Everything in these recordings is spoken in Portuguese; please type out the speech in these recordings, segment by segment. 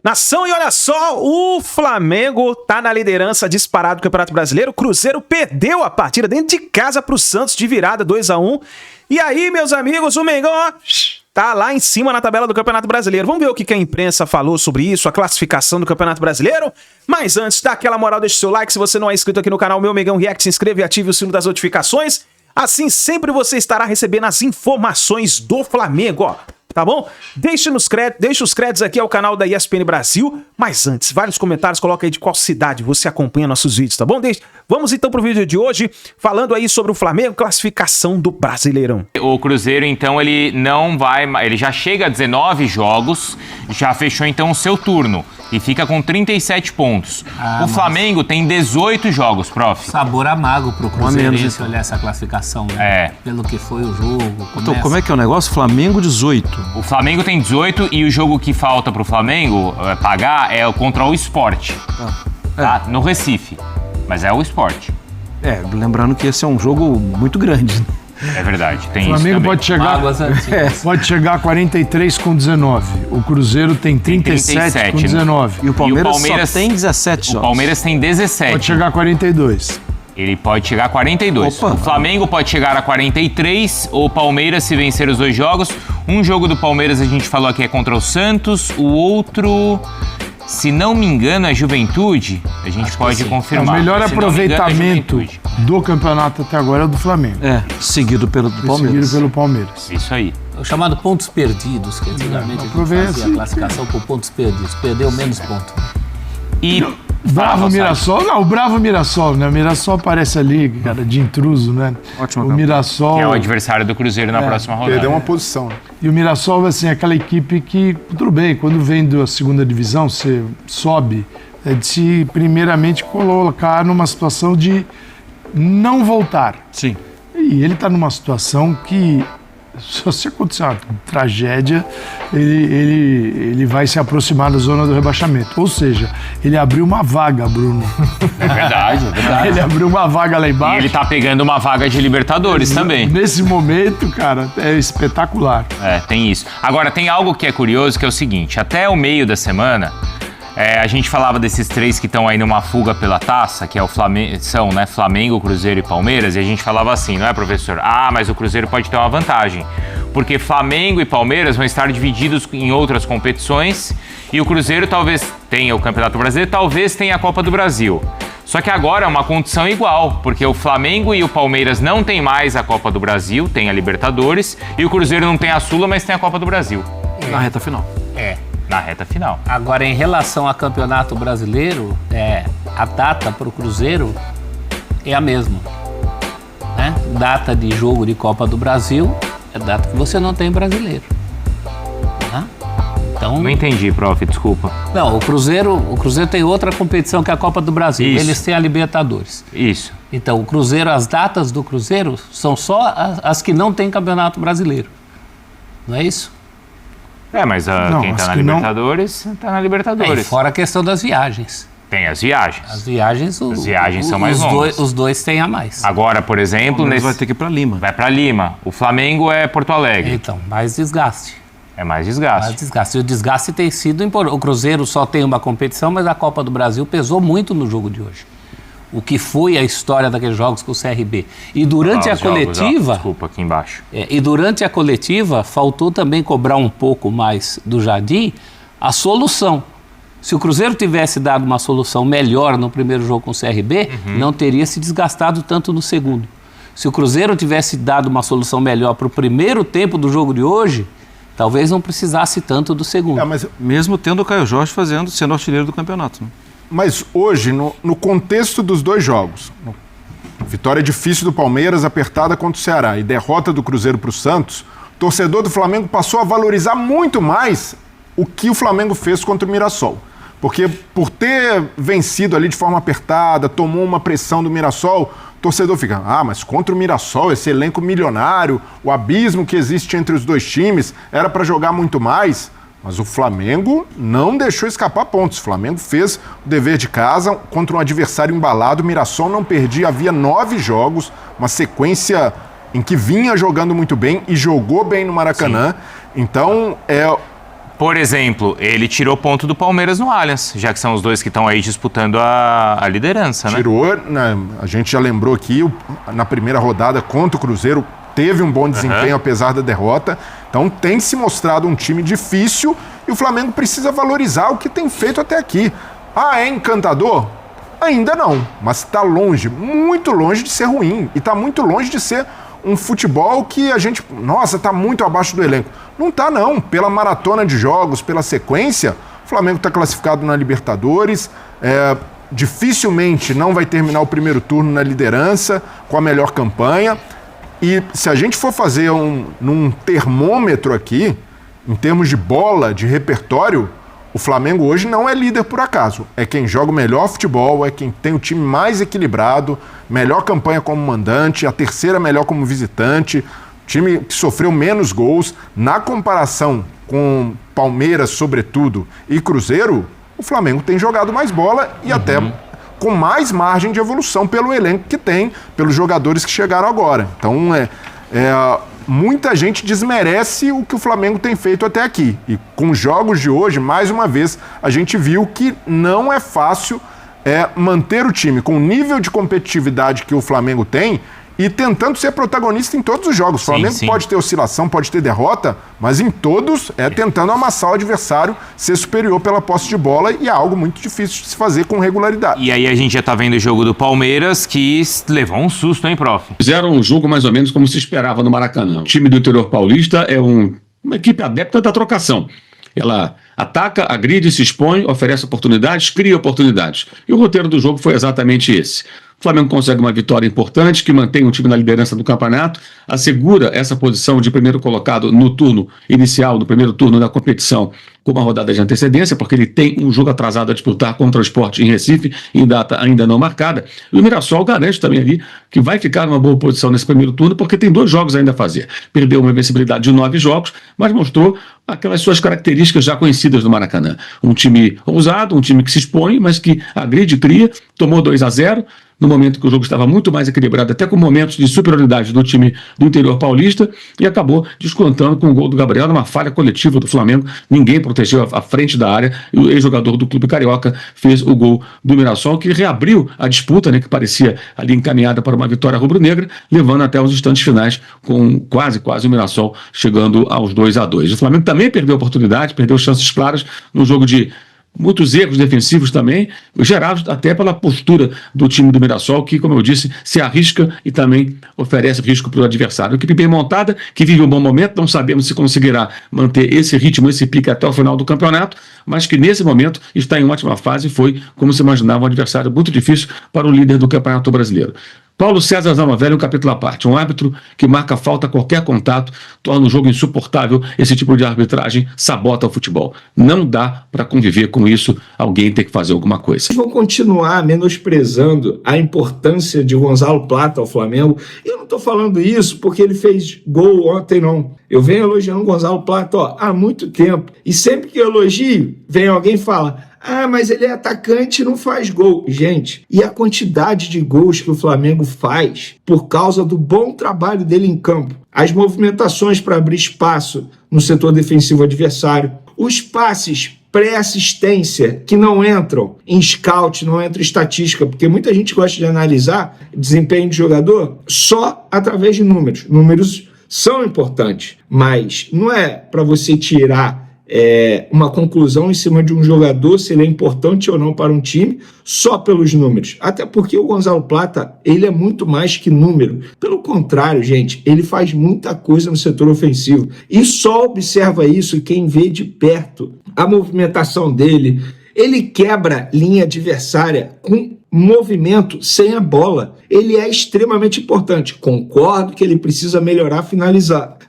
Nação, e olha só, o Flamengo tá na liderança disparada do Campeonato Brasileiro. O Cruzeiro perdeu a partida dentro de casa pro Santos de virada 2-1. E aí, meus amigos, o Mengão, ó, tá lá em cima na tabela do Campeonato Brasileiro. Vamos ver o que a imprensa falou sobre isso, a classificação do Campeonato Brasileiro? Mas antes, dá aquela moral, deixa o seu like. Se você não é inscrito aqui no canal Meu Mengão React, se inscreva e ative o sino das notificações. Assim, sempre você estará recebendo as informações do Flamengo, ó. Tá bom? Deixa os créditos aqui ao canal da ESPN Brasil. Mas antes, vários comentários, coloca aí de qual cidade você acompanha nossos vídeos, tá bom? Vamos então pro vídeo de hoje, falando aí sobre o Flamengo, classificação do Brasileirão. O Cruzeiro, então, ele não vai... Ele já chega a 19 jogos, já fechou, então, o seu turno. E fica com 37 pontos. O Flamengo tem 18 jogos, prof. Sabor amargo pro Cruzeiro se olhar essa classificação, né? Pelo que foi o jogo. Então, como é que é o negócio? Flamengo 18. O Flamengo tem 18 e o jogo que falta pro Flamengo pagar é contra o Sport. Tá? No Recife. Mas é o Sport. Lembrando que esse é um jogo muito grande. É verdade, tem isso. O Flamengo pode chegar a 43 com 19. O Cruzeiro tem 37 com 19. E o Palmeiras só tem 17 jogos. O Palmeiras tem 17. Pode chegar a 42. Ele pode chegar a 42. Opa. O Flamengo pode chegar a 43. O Palmeiras, se vencer os dois jogos. Um jogo do Palmeiras a gente falou aqui é contra o Santos. O outro, se não me engano, é Juventude. A gente pode confirmar. O melhor aproveitamento do campeonato até agora é o do Flamengo. Seguido pelo Palmeiras. Seguido pelo Palmeiras. Isso aí. O chamado pontos perdidos, que antigamente a gente fazia a classificação por pontos perdidos. Perdeu menos pontos. E... Bravo Mirassol, não, o Bravo Mirassol, né? O Mirassol aparece ali, cara, de intruso, né? Ótimo. O Mirassol... Que é o adversário do Cruzeiro na próxima rodada. Perdeu uma posição. E o Mirassol, assim, é aquela equipe que, tudo bem, quando vem da segunda divisão, você sobe, é de se primeiramente colocar numa situação de não voltar. Sim. E ele tá numa situação que, se acontecer uma tragédia, ele vai se aproximar da zona do rebaixamento. Ou seja, ele abriu uma vaga, Bruno. É verdade, é verdade. Ele abriu uma vaga lá embaixo. E ele tá pegando uma vaga de Libertadores também. Nesse momento, cara, é espetacular. Tem isso. Agora, tem algo que é curioso, que é o seguinte. Até o meio da semana, a gente falava desses três que estão aí numa fuga pela taça, que é o Flamengo, Cruzeiro e Palmeiras, e a gente falava assim, não é, professor? Mas o Cruzeiro pode ter uma vantagem, porque Flamengo e Palmeiras vão estar divididos em outras competições, e o Cruzeiro talvez tenha o Campeonato Brasileiro, talvez tenha a Copa do Brasil. Só que agora é uma condição igual, porque o Flamengo e o Palmeiras não tem mais a Copa do Brasil, tem a Libertadores, e o Cruzeiro não tem a Sula, mas tem a Copa do Brasil. Na reta final. Na reta final. Agora, em relação ao Campeonato Brasileiro, a data para o Cruzeiro é a mesma. Né? Data de jogo de Copa do Brasil é data que você não tem brasileiro. Tá? Então, Não entendi, prof, desculpa. Não, o Cruzeiro tem outra competição que é a Copa do Brasil. Isso. Eles têm a Libertadores. Isso. Então, o Cruzeiro, as datas do Cruzeiro são só as que não tem Campeonato Brasileiro. Não é isso? Mas quem tá na Libertadores, tá na Libertadores. Fora a questão das viagens. Tem as viagens. As viagens são mais longas. Os dois têm a mais. Agora, por exemplo... Vai ter que ir pra Lima. Vai pra Lima. O Flamengo é Porto Alegre. Então, mais desgaste. É mais desgaste. E o desgaste tem sido importante. O Cruzeiro só tem uma competição, mas a Copa do Brasil pesou muito no jogo de hoje. O que foi a história daqueles jogos com o CRB. E durante a coletiva... Desculpa, aqui embaixo. E durante a coletiva, faltou também cobrar um pouco mais do Jardim a solução. Se o Cruzeiro tivesse dado uma solução melhor no primeiro jogo com o CRB, não teria se desgastado tanto no segundo. Se o Cruzeiro tivesse dado uma solução melhor para o primeiro tempo do jogo de hoje, talvez não precisasse tanto do segundo. Mesmo tendo o Caio Jorge sendo artilheiro do campeonato. Né? Mas hoje, no contexto dos dois jogos, vitória difícil do Palmeiras, apertada contra o Ceará e derrota do Cruzeiro para o Santos, o torcedor do Flamengo passou a valorizar muito mais o que o Flamengo fez contra o Mirassol. Porque por ter vencido ali de forma apertada, tomou uma pressão do Mirassol, o torcedor fica, mas contra o Mirassol, esse elenco milionário, o abismo que existe entre os dois times, era para jogar muito mais. Mas o Flamengo não deixou escapar pontos. O Flamengo fez o dever de casa contra um adversário embalado. O Mirassol não perdia, havia 9 jogos, uma sequência em que vinha jogando muito bem e jogou bem no Maracanã. Sim. Então, Por exemplo, ele tirou ponto do Palmeiras no Allianz, já que são os dois que estão aí disputando a liderança, né? Tirou, né? A gente já lembrou aqui, na primeira rodada contra o Cruzeiro, teve um bom desempenho apesar da derrota. Então tem se mostrado um time difícil e o Flamengo precisa valorizar o que tem feito até aqui. Ah, é encantador? Ainda não, mas está longe, muito longe de ser ruim. E está muito longe de ser um futebol que a gente, nossa, está muito abaixo do elenco. Não está não, pela maratona de jogos, pela sequência, o Flamengo está classificado na Libertadores, dificilmente não vai terminar o primeiro turno na liderança com a melhor campanha. E se a gente for fazer num termômetro aqui, em termos de bola, de repertório, o Flamengo hoje não é líder por acaso. É quem joga o melhor futebol, é quem tem o time mais equilibrado, melhor campanha como mandante, a terceira melhor como visitante, time que sofreu menos gols. Na comparação com Palmeiras, sobretudo, e Cruzeiro, o Flamengo tem jogado mais bola e até com mais margem de evolução pelo elenco que tem, pelos jogadores que chegaram agora. Então, muita gente desmerece o que o Flamengo tem feito até aqui. E com os jogos de hoje, mais uma vez, a gente viu que não é fácil manter o time com o nível de competitividade que o Flamengo tem e tentando ser protagonista em todos os jogos. O Flamengo pode ter oscilação, pode ter derrota, mas em todos tentando amassar o adversário, ser superior pela posse de bola, e é algo muito difícil de se fazer com regularidade. E aí a gente já tá vendo o jogo do Palmeiras, que levou um susto, hein, prof? Fizeram um jogo mais ou menos como se esperava no Maracanã. O time do interior paulista é uma equipe adepta da trocação. Ela ataca, agride, se expõe, oferece oportunidades, cria oportunidades. E o roteiro do jogo foi exatamente esse. O Flamengo consegue uma vitória importante que mantém o time na liderança do campeonato, assegura essa posição de primeiro colocado no turno inicial, no primeiro turno da competição, com uma rodada de antecedência, porque ele tem um jogo atrasado a disputar contra o Sport em Recife, em data ainda não marcada. E o Mirassol garante também ali que vai ficar numa boa posição nesse primeiro turno, porque tem 2 jogos ainda a fazer. Perdeu uma invencibilidade de 9 jogos, mas mostrou aquelas suas características já conhecidas do Maracanã. Um time ousado, um time que se expõe, mas que agride e cria, tomou 2-0, no momento que o jogo estava muito mais equilibrado, até com momentos de superioridade do time do interior paulista, e acabou descontando com o gol do Gabriel, numa falha coletiva do Flamengo. Ninguém protegeu a frente da área, e o ex-jogador do Clube Carioca fez o gol do Mirassol, que reabriu a disputa, né, que parecia ali encaminhada para uma vitória rubro-negra, levando até os instantes finais, com quase o Mirassol chegando aos 2-2. O Flamengo também perdeu oportunidade, perdeu chances claras no jogo de muitos erros defensivos também, gerados até pela postura do time do Mirassol, que, como eu disse, se arrisca e também oferece risco para o adversário. Uma equipe bem montada, que vive um bom momento, não sabemos se conseguirá manter esse ritmo, esse pique até o final do campeonato, mas que nesse momento está em ótima fase e foi, como se imaginava, um adversário muito difícil para o líder do Campeonato Brasileiro. Paulo César Zanovelli, um capítulo à parte. Um árbitro que marca falta a qualquer contato, torna o jogo insuportável. Esse tipo de arbitragem sabota o futebol. Não dá para conviver com isso, alguém tem que fazer alguma coisa. Vou continuar menosprezando a importância de Gonzalo Plata ao Flamengo. Eu não estou falando isso porque ele fez gol ontem, não. Eu venho elogiando o Gonzalo Plata há muito tempo. E sempre que eu elogio, vem alguém e fala: ah, mas ele é atacante e não faz gol. Gente, e a quantidade de gols que o Flamengo faz por causa do bom trabalho dele em campo? As movimentações para abrir espaço no setor defensivo adversário, os passes pré-assistência que não entram em scout, não entram em estatística, porque muita gente gosta de analisar desempenho de jogador só através de números. Números são importantes, mas não é para você tirar uma conclusão em cima de um jogador, se ele é importante ou não para um time, só pelos números. Até porque o Gonzalo Plata, ele é muito mais que número. Pelo contrário, gente, ele faz muita coisa no setor ofensivo. E só observa isso quem vê de perto a movimentação dele. Ele quebra linha adversária com movimento sem a bola. Ele é extremamente importante. Concordo que ele precisa melhorar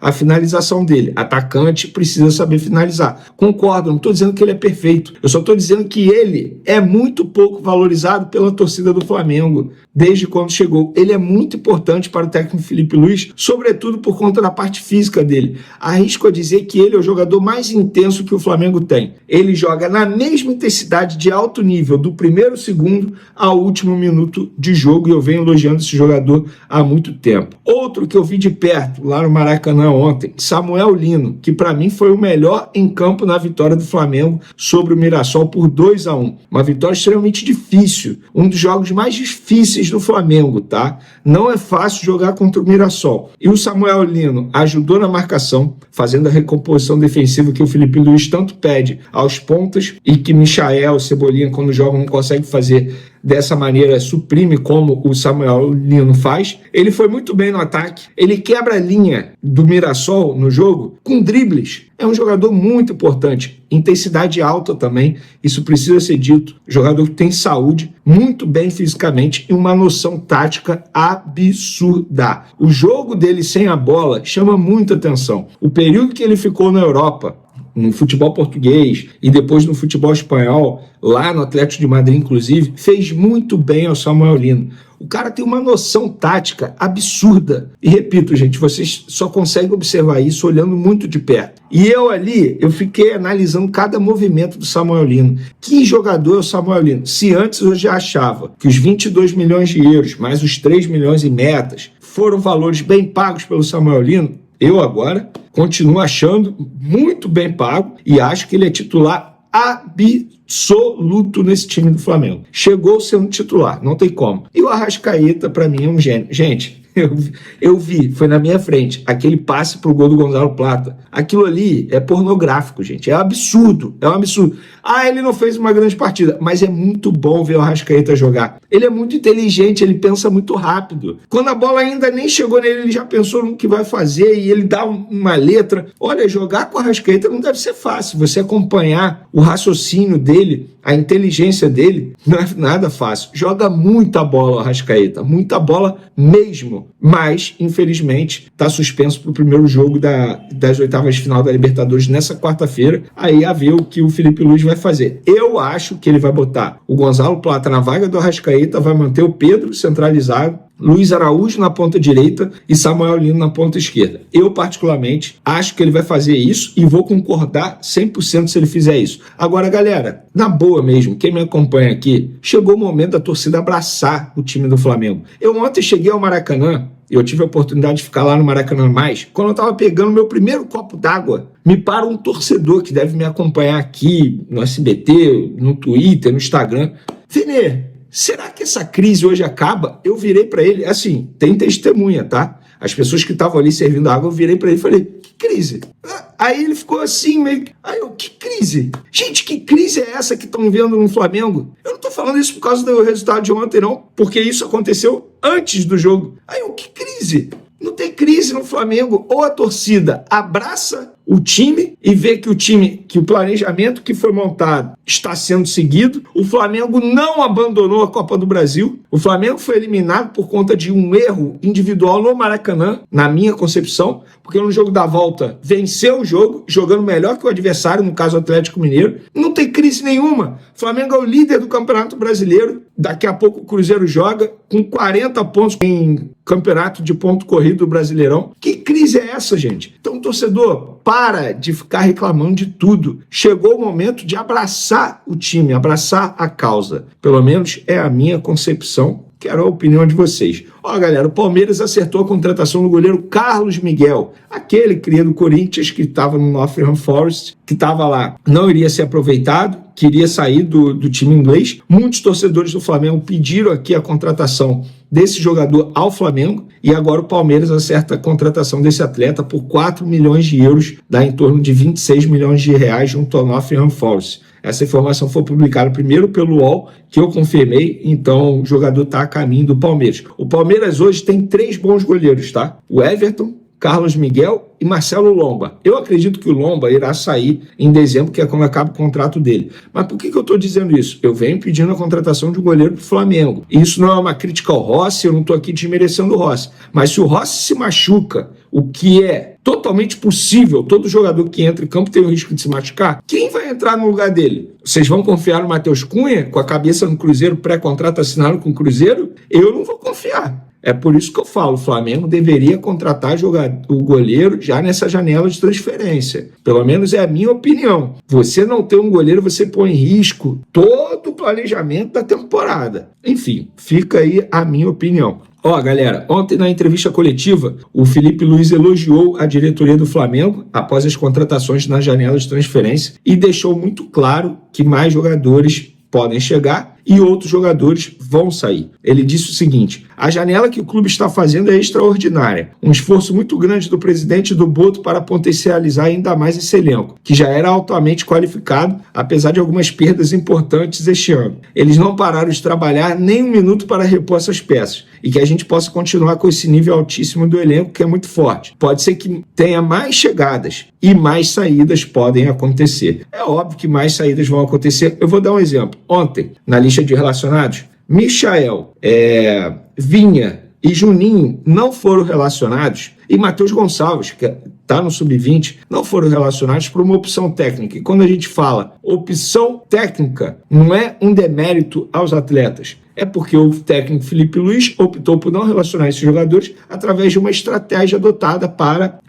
a finalização dele. Atacante precisa saber finalizar. Concordo, não estou dizendo que ele é perfeito. Eu só estou dizendo que ele é muito pouco valorizado pela torcida do Flamengo. desde quando chegou. Ele é muito importante para o técnico Felipe Luiz, sobretudo por conta da parte física dele. Arrisco a dizer que ele é o jogador mais intenso que o Flamengo tem. Ele joga na mesma intensidade de alto nível, do primeiro segundo ao último minuto de jogo, e eu venho elogiando esse jogador há muito tempo. Outro que eu vi de perto, lá no Maracanã ontem, Samuel Lino, que para mim foi o melhor em campo na vitória do Flamengo sobre o Mirassol por 2-1. Uma vitória extremamente difícil, um dos jogos mais difíceis do Flamengo, tá? Não é fácil jogar contra o Mirassol. E o Samuel Lino ajudou na marcação, fazendo a recomposição defensiva que o Felipe Luiz tanto pede aos pontas e que Michael, Cebolinha, quando joga, não consegue fazer dessa maneira, suprime como o Samuel Lino faz. Ele foi muito bem no ataque, ele quebra a linha do Mirassol no jogo com dribles. É um jogador muito importante, intensidade alta também, isso precisa ser dito. Jogador que tem saúde, muito bem fisicamente e uma noção tática absurda. O jogo dele sem a bola chama muita atenção. O período que ele ficou na Europa, no futebol português e depois no futebol espanhol, lá no Atlético de Madrid, inclusive, fez muito bem ao Samuel Lino. O cara tem uma noção tática absurda. E repito, gente, vocês só conseguem observar isso olhando muito de perto. E eu fiquei analisando cada movimento do Samuel Lino. Que jogador é o Samuel Lino? Se antes eu já achava que os 22 milhões de euros, mais os 3 milhões em metas, foram valores bem pagos pelo Samuel Lino, eu agora continuo achando muito bem pago e acho que ele é titular absoluto nesse time do Flamengo. Chegou sendo titular, não tem como. E o Arrascaeta, para mim, é um gênio. Gente, eu vi, foi na minha frente, aquele passe pro gol do Gonzalo Plata. Aquilo ali é pornográfico, gente. É um absurdo, é um absurdo. Ele não fez uma grande partida, mas é muito bom ver o Arrascaeta jogar. Ele é muito inteligente, ele pensa muito rápido. Quando a bola ainda nem chegou nele, ele já pensou no que vai fazer e ele dá uma letra. Olha, jogar com o Arrascaeta não deve ser fácil. Você acompanhar o raciocínio dele, a inteligência dele, não é nada fácil. Joga muita bola o Arrascaeta, muita bola mesmo. Mas, infelizmente, está suspenso para o primeiro jogo das oitavas de final da Libertadores nessa quarta-feira. Aí a ver o que o Felipe Luiz vai fazer. Eu acho que ele vai botar o Gonzalo Plata na vaga do Arrascaeta, vai manter o Pedro centralizado, Luiz Araújo na ponta direita e Samuel Lino na ponta esquerda. Eu, particularmente, acho que ele vai fazer isso e vou concordar 100% se ele fizer isso. Agora, galera, na boa mesmo, quem me acompanha aqui, chegou o momento da torcida abraçar o time do Flamengo. Eu ontem cheguei ao Maracanã, eu tive a oportunidade de ficar lá no Maracanã mais, quando eu estava pegando meu primeiro copo d'água, me para um torcedor que deve me acompanhar aqui no SBT, no Twitter, no Instagram. Vene, será que essa crise hoje acaba? Eu virei para ele, assim, tem testemunha, tá? As pessoas que estavam ali servindo água, eu virei para ele e falei, que crise? Aí ele ficou assim, meio... Aí eu, que crise? Gente, que crise é essa que estão vendo no Flamengo? Eu não tô falando isso por causa do resultado de ontem, não, porque isso aconteceu antes do jogo. Aí eu, que crise? Não tem crise no Flamengo. Ou a torcida abraça o time e vê que o planejamento que foi montado está sendo seguido. O Flamengo não abandonou a Copa do Brasil. O Flamengo foi eliminado por conta de um erro individual no Maracanã, na minha concepção, porque no jogo da volta venceu o jogo, jogando melhor que o adversário, no caso o Atlético Mineiro. Não tem crise nenhuma. O Flamengo é o líder do Campeonato Brasileiro. Daqui a pouco o Cruzeiro joga com 40 pontos em campeonato de ponto corrido do Brasileirão. Que crise é essa, gente? Então, torcedor, para de ficar reclamando de tudo. Chegou o momento de abraçar o time, abraçar a causa. Pelo menos é a minha concepção. Quero a opinião de vocês. Ó, galera, o Palmeiras acertou a contratação do goleiro Carlos Miguel, aquele cria do Corinthians que estava no Nottingham Forest, que estava lá, não iria ser aproveitado, queria sair do time inglês. Muitos torcedores do Flamengo pediram aqui a contratação desse jogador ao Flamengo e agora o Palmeiras acerta a contratação desse atleta por 4 milhões de euros, dá em torno de 26 milhões de reais junto ao Nottingham Forest. Essa informação foi publicada primeiro pelo UOL, que eu confirmei, então o jogador está a caminho do Palmeiras. O Palmeiras hoje tem 3 bons goleiros, tá? O Everton, Carlos Miguel e Marcelo Lomba. Eu acredito que o Lomba irá sair em dezembro, que é quando acaba o contrato dele. Mas por que eu estou dizendo isso? Eu venho pedindo a contratação de um goleiro do Flamengo. E isso não é uma crítica ao Rossi, eu não estou aqui desmerecendo o Rossi. Mas se o Rossi se machuca, o que é totalmente possível, todo jogador que entra em campo tem o risco de se machucar, quem vai entrar no lugar dele? Vocês vão confiar no Matheus Cunha, com a cabeça no Cruzeiro, pré-contrato assinado com o Cruzeiro? Eu não vou confiar. É por isso que eu falo, o Flamengo deveria contratar o goleiro já nessa janela de transferência. Pelo menos é a minha opinião. Você não ter um goleiro, você põe em risco todo o planejamento da temporada. Enfim, fica aí a minha opinião. Ó, galera, ontem na entrevista coletiva, o Felipe Luiz elogiou a diretoria do Flamengo após as contratações na janela de transferência e deixou muito claro que mais jogadores podem chegar e outros jogadores vão sair. Ele disse o seguinte: a janela que o clube está fazendo é extraordinária. Um esforço muito grande do presidente do Boto para potencializar ainda mais esse elenco, que já era altamente qualificado, apesar de algumas perdas importantes este ano. Eles não pararam de trabalhar nem um minuto para repor essas peças, e que a gente possa continuar com esse nível altíssimo do elenco, que é muito forte. Pode ser que tenha mais chegadas e mais saídas podem acontecer. É óbvio que mais saídas vão acontecer. Eu vou dar um exemplo. Ontem, na lista de relacionados, Michael, Vinha e Juninho não foram relacionados, e Matheus Gonçalves, que está no sub-20, não foram relacionados por uma opção técnica. E quando a gente fala opção técnica, não é um demérito aos atletas. É porque o técnico Felipe Luiz optou por não relacionar esses jogadores através de uma estratégia adotada para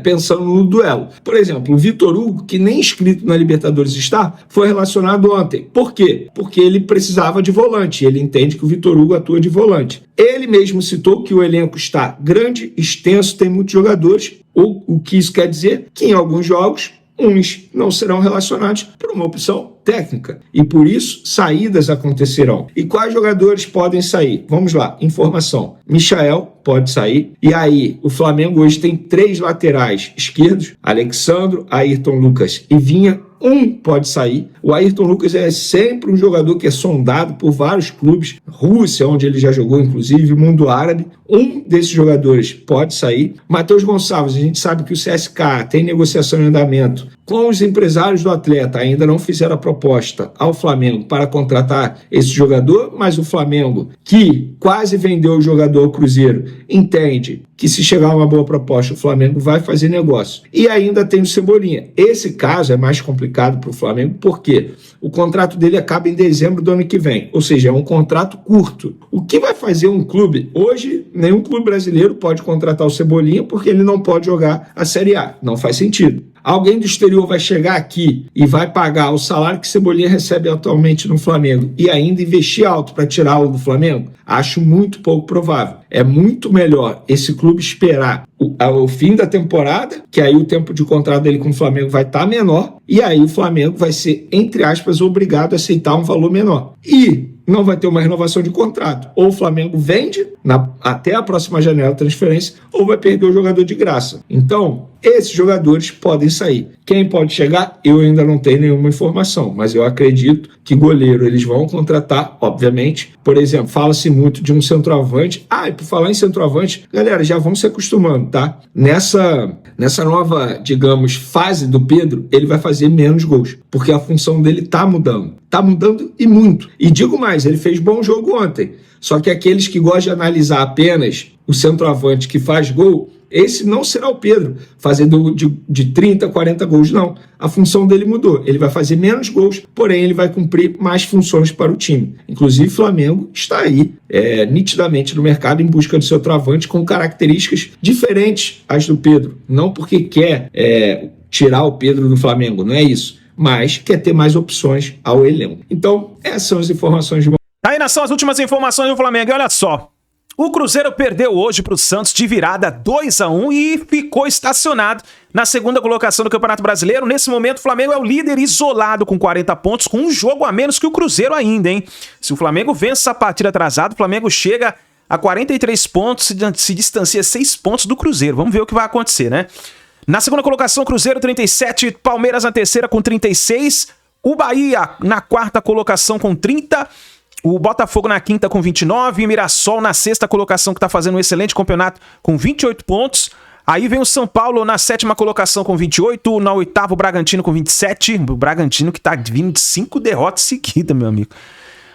pensando no duelo. Por exemplo, o Vitor Hugo, que nem inscrito na Libertadores está, foi relacionado ontem. Por quê? Porque ele precisava de volante. Ele entende que o Vitor Hugo atua de volante. Ele mesmo citou que o elenco está grande, extenso, tem muitos jogadores. O que isso quer dizer? Que em alguns jogos, uns não serão relacionados por uma opção técnica. E por isso, saídas acontecerão. E quais jogadores podem sair? Vamos lá, informação. Michael pode sair. E aí, o Flamengo hoje tem 3 laterais esquerdos: Alexandro, Ayrton Lucas e Vinha. Um pode sair. O Ayrton Lucas é sempre um jogador que é sondado por vários clubes, Rússia, onde ele já jogou, inclusive, mundo árabe. Um desses jogadores pode sair. Matheus Gonçalves, a gente sabe que o CSKA tem negociação em andamento com os empresários do atleta, ainda não fizeram a proposta ao Flamengo para contratar esse jogador, mas o Flamengo, que quase vendeu o jogador ao Cruzeiro, entende que se chegar uma boa proposta, o Flamengo vai fazer negócio. E ainda tem o Cebolinha. Esse caso é mais complicado para o Flamengo, porque o contrato dele acaba em dezembro do ano que vem, ou seja, é um contrato curto. O que vai fazer um clube? Hoje, nenhum clube brasileiro pode contratar o Cebolinha porque ele não pode jogar a Série A. Não faz sentido. Alguém do exterior vai chegar aqui e vai pagar o salário que Cebolinha recebe atualmente no Flamengo e ainda investir alto para tirá-lo do Flamengo? Acho muito pouco provável. É muito melhor esse clube esperar o fim da temporada, que aí o tempo de contrato dele com o Flamengo vai estar menor, e aí o Flamengo vai ser, entre aspas, obrigado a aceitar um valor menor. E não vai ter uma renovação de contrato. Ou o Flamengo vende até a próxima janela de transferência, ou vai perder o jogador de graça. Então, esses jogadores podem sair. Quem pode chegar, eu ainda não tenho nenhuma informação, mas eu acredito que goleiro eles vão contratar, obviamente. Por exemplo, fala-se muito de um centroavante. E por falar em centroavante, galera, já vão se acostumando, tá? Nessa nova, digamos, fase do Pedro, ele vai fazer menos gols, porque a função dele tá mudando. Tá mudando e muito. E digo mais, ele fez bom jogo ontem. Só que aqueles que gostam de analisar apenas o centroavante que faz gol, esse não será o Pedro, fazendo de 30, 40 gols, não. A função dele mudou. Ele vai fazer menos gols, porém ele vai cumprir mais funções para o time. Inclusive, o Flamengo está aí, nitidamente no mercado, em busca do seu travante com características diferentes às do Pedro. Não porque quer tirar o Pedro do Flamengo, não é isso. Mas quer ter mais opções ao elenco. Então, essas são as informações de... Aí são as últimas informações do Flamengo. E olha só, o Cruzeiro perdeu hoje para o Santos de virada 2-1 e ficou estacionado na segunda colocação do Campeonato Brasileiro. Nesse momento, o Flamengo é o líder isolado com 40 pontos, com um jogo a menos que o Cruzeiro ainda, hein? Se o Flamengo vence a partida atrasada, o Flamengo chega a 43 pontos, se distancia 6 pontos do Cruzeiro. Vamos ver o que vai acontecer, né? Na segunda colocação, Cruzeiro 37, Palmeiras na terceira com 36, o Bahia na quarta colocação com 30, o Botafogo na quinta com 29 e Mirassol na sexta colocação, que está fazendo um excelente campeonato com 28 pontos. Aí vem o São Paulo na sétima colocação com 28, na oitava o Bragantino com 27, o Bragantino que está vindo de 5 derrotas seguidas, meu amigo.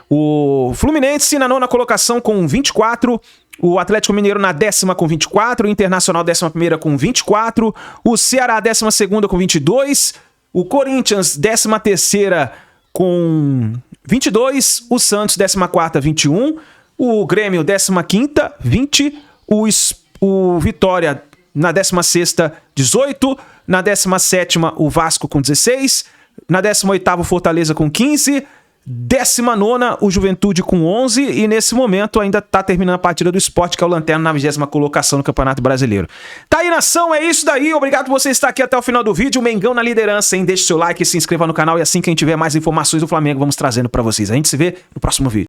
O Fluminense na nona colocação com 24, O Atlético Mineiro na 10ª com 24, o Internacional 11ª com 24, o Ceará 12ª com 22, o Corinthians 13ª com 22, o Santos 14ª 21, o Grêmio 15ª 20, o Vitória na 16ª 18, na 17ª o Vasco com 16, na 18ª o Fortaleza com 15, 19ª o Juventude com 11 e nesse momento ainda tá terminando a partida do Sport, que é o Lanterna na 20ª colocação no Campeonato Brasileiro. Tá aí, nação, é isso daí. Obrigado por você estar aqui até o final do vídeo. Mengão na liderança, hein? Deixe seu like, se inscreva no canal e assim que a gente tiver mais informações do Flamengo, vamos trazendo pra vocês. A gente se vê no próximo vídeo.